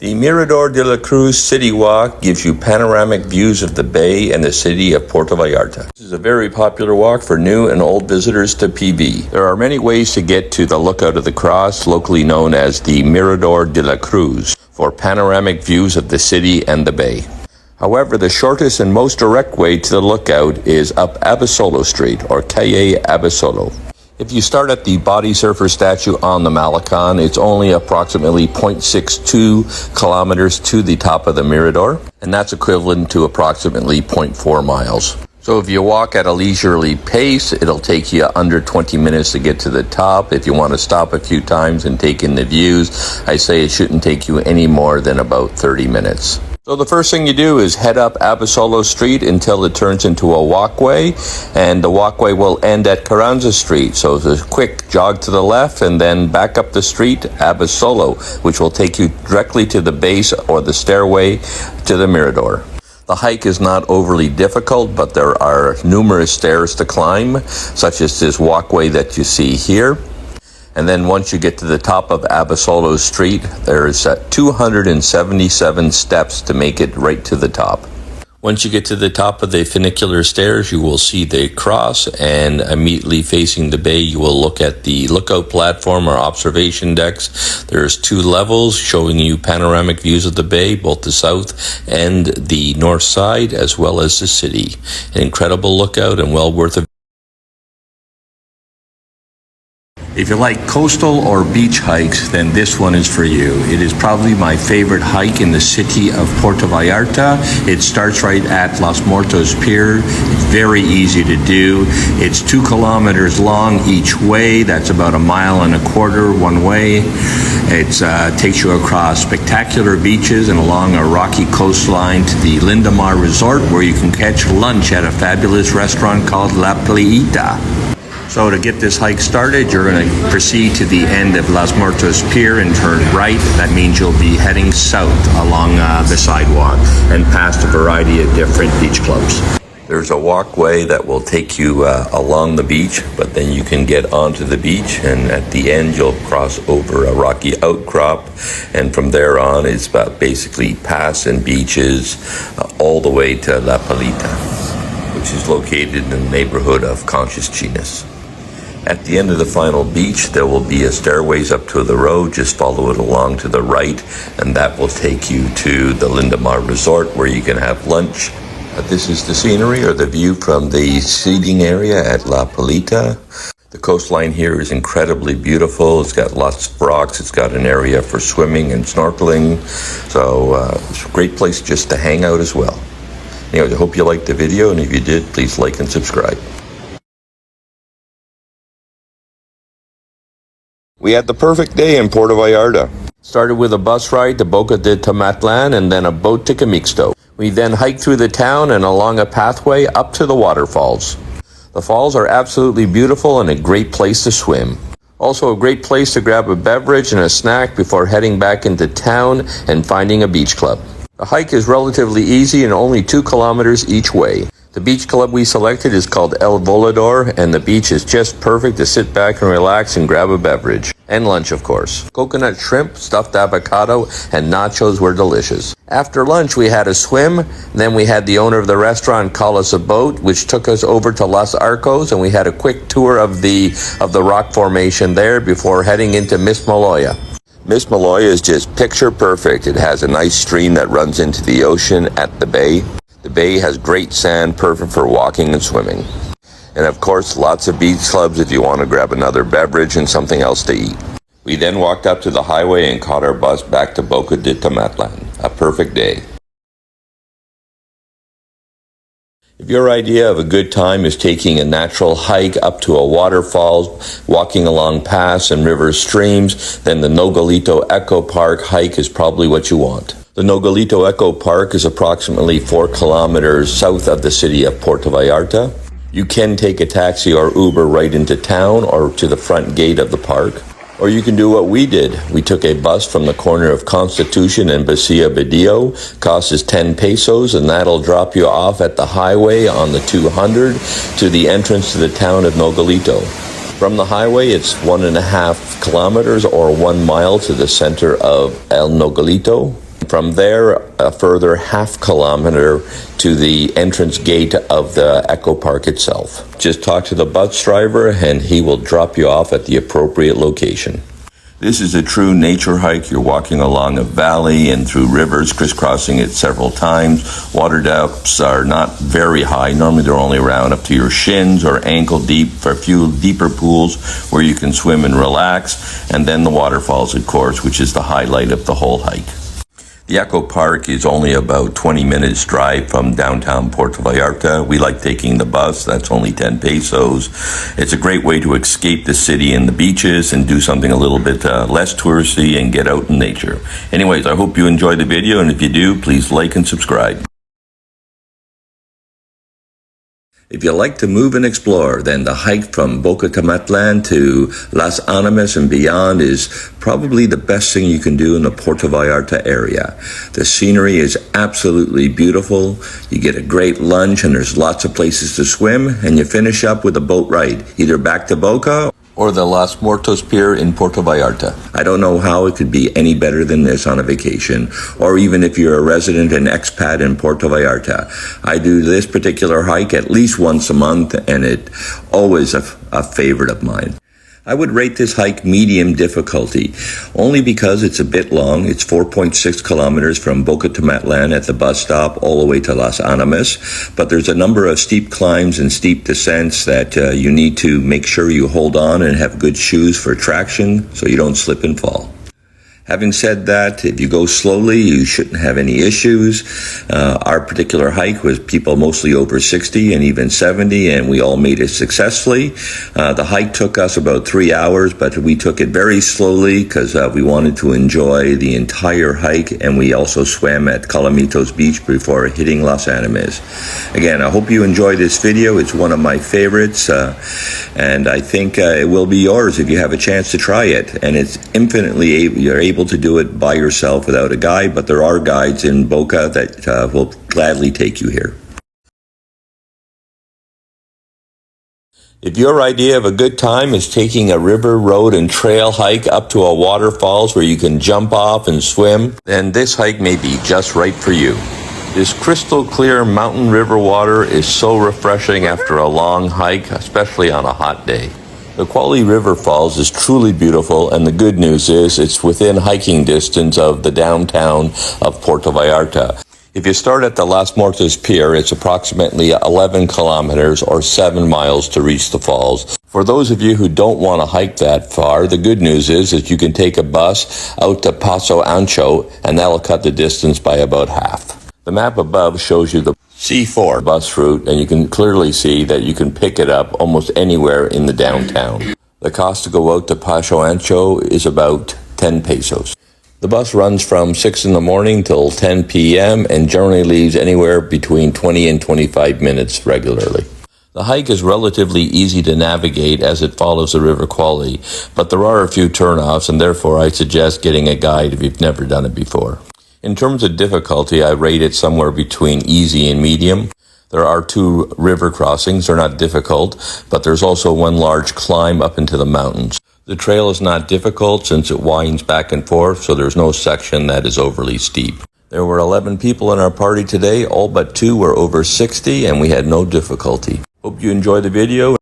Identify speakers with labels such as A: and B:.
A: The Mirador de la Cruz City Walk gives you panoramic views of the bay and the city of Puerto Vallarta. This is a very popular walk for new and old visitors to PV. There are many ways to get to the Lookout of the Cross, locally known as the Mirador de la Cruz, for panoramic views of the city and the bay. However, the shortest and most direct way to the lookout is up Abasolo Street, or Calle Abasolo. If you start at the body surfer statue on the Malecon, it's only approximately 0.62 kilometers to the top of the Mirador, and that's equivalent to approximately 0.4 miles. So if you walk at a leisurely pace, it'll take you under 20 minutes to get to the top. If you want to stop a few times and take in the views, I say it shouldn't take you any more than about 30 minutes. So the first thing you do is head up Abasolo Street until it turns into a walkway, and the walkway will end at Carranza Street. So it's a quick jog to the left and then back up the street, Abasolo, which will take you directly to the base or the stairway to the Mirador. The hike is not overly difficult, but there are numerous stairs to climb, such as this walkway that you see here. And then once you get to the top of Abasolo Street, there's 277 steps to make it right to the top. Once you get to the top of the funicular stairs, you will see the cross, and immediately facing the bay, you will look at the lookout platform or observation decks. There's 2 levels showing you panoramic views of the bay, both the south and the north side, as well as the city. An incredible lookout and well worth a If you like coastal or beach hikes, then this one is for you. It is probably my favorite hike in the city of Puerto Vallarta. It starts right at Los Muertos Pier. It's very easy to do. It's 2 kilometers long each way. That's about 1.25 miles one way. It takes you across spectacular beaches and along a rocky coastline to the Lindamar Resort, where you can catch lunch at a fabulous restaurant called La Playita. So to get this hike started, you're going to proceed to the end of Los Muertos Pier and turn right. That means you'll be heading south along the sidewalk and past a variety of different beach clubs. There's a walkway that will take you along the beach, but then you can get onto the beach, and at the end you'll cross over a rocky outcrop, and from there on it's about basically paths and beaches all the way to La Playita, which is located in the neighborhood of Conchas Chinas. At the end of the final beach, there will be a stairways up to the road. Just follow it along to the right, and that will take you to the Lindamar Resort, where you can have lunch. This is the scenery or the view from the seating area at La Playita. The coastline here is incredibly beautiful. It's got lots of rocks. It's got an area for swimming and snorkeling. So it's a great place just to hang out as well. Anyway, I hope you liked the video, and if you did, please like and subscribe. We had the perfect day in Puerto Vallarta. Started with a bus ride to Boca de Tomatlan and then a boat to Camixto. We then hiked through the town and along a pathway up to the waterfalls. The falls are absolutely beautiful and a great place to swim. Also a great place to grab a beverage and a snack before heading back into town and finding a beach club. The hike is relatively easy and only 2 kilometers each way. The beach club we selected is called El Volador, and the beach is just perfect to sit back and relax and grab a beverage. And lunch, of course. Coconut shrimp, stuffed avocado, and nachos were delicious. After lunch, we had a swim. Then we had the owner of the restaurant call us a boat, which took us over to Los Arcos, and we had a quick tour of the rock formation there before heading into Miss Maloya. Miss Maloya is just picture perfect. It has a nice stream that runs into the ocean at the bay. The bay has great sand, perfect for walking and swimming. And of course, lots of beach clubs if you want to grab another beverage and something else to eat. We then walked up to the highway and caught our bus back to Boca de Tomatlan. A perfect day. If your idea of a good time is taking a natural hike up to a waterfall, walking along paths and river streams, then the Nogalito Eco Park hike is probably what you want. The Nogalito Eco Park is approximately 4 kilometers south of the city of Puerto Vallarta. You can take a taxi or Uber right into town or to the front gate of the park. Or you can do what we did. We took a bus from the corner of Constitution and Basia Badio. Cost is 10 pesos, and that'll drop you off at the highway on the 200 to the entrance to the town of Nogalito. From the highway, it's 1.5 kilometers or 1 mile to the center of El Nogalito. and from there a further half kilometer to the entrance gate of the Eco Park itself. Just talk to the bus driver and he will drop you off at the appropriate location. This is a true nature hike. You're walking along a valley and through rivers, crisscrossing it several times. Water depths are not very high. Normally they're only around up to your shins or ankle deep for a few deeper pools where you can swim and relax. And then the waterfalls, of course, which is the highlight of the whole hike. The Eco Park is only about 20 minutes drive from downtown Puerto Vallarta. We like taking the bus. That's only 10 pesos. It's a great way to escape the city and the beaches and do something a little bit less touristy and get out in nature. Anyways, I hope you enjoyed the video, and if you do, please like and subscribe. If you like to move and explore, then the hike from Boca Tomatlan to Las Animas and beyond is probably the best thing you can do in the Puerto Vallarta area. The scenery is absolutely beautiful. You get a great lunch and there's lots of places to swim, and you finish up with a boat ride, either back to Boca or the Los Muertos Pier in Puerto Vallarta. I don't know how it could be any better than this on a vacation, or even if you're a resident and expat in Puerto Vallarta. I do this particular hike at least once a month, and it's always a favorite of mine. I would rate this hike medium difficulty, only because it's a bit long. It's 4.6 kilometers from Boca Tomatlan at the bus stop all the way to Las Animas, but there's a number of steep climbs and steep descents that you need to make sure you hold on and have good shoes for traction so you don't slip and fall. Having said that, if you go slowly, you shouldn't have any issues. Our particular hike was people mostly over 60 and even 70, and we all made it successfully. The hike took us about 3 hours, but we took it very slowly because we wanted to enjoy the entire hike, and we also swam at Calamitos Beach before hitting Las Animas. Again, I hope you enjoy this video. It's one of my favorites, and I think it will be yours if you have a chance to try it. And it's you're able to do it by yourself without a guide, but there are guides in Boca that will gladly take you here. If your idea of a good time is taking a river, road, and trail hike up to a waterfalls where you can jump off and swim, then this hike may be just right for you. This crystal clear mountain river water is so refreshing after a long hike, especially on a hot day. The Quali River Falls is truly beautiful, and the good news is it's within hiking distance of the downtown of Puerto Vallarta. If you start at the Los Muertos Pier, it's approximately 11 kilometers or 7 miles to reach the falls. For those of you who don't want to hike that far, the good news is that you can take a bus out to Paso Ancho, and that'll cut the distance by about half. The map above shows you the C4 bus route, and you can clearly see that you can pick it up almost anywhere in the downtown. The cost to go out to Paso Ancho is about 10 pesos. The bus runs from 6 in the morning till 10 p.m. and generally leaves anywhere between 20 and 25 minutes regularly. The hike is relatively easy to navigate as it follows the River Quali, but there are a few turnoffs, and therefore I suggest getting a guide if you've never done it before. In terms of difficulty, I rate it somewhere between easy and medium. There are 2 river crossings. They're not difficult, but there's also one large climb up into the mountains. The trail is not difficult since it winds back and forth, so there's no section that is overly steep. There were 11 people in our party today. All but 2 were over 60, and we had no difficulty. Hope you enjoyed the video.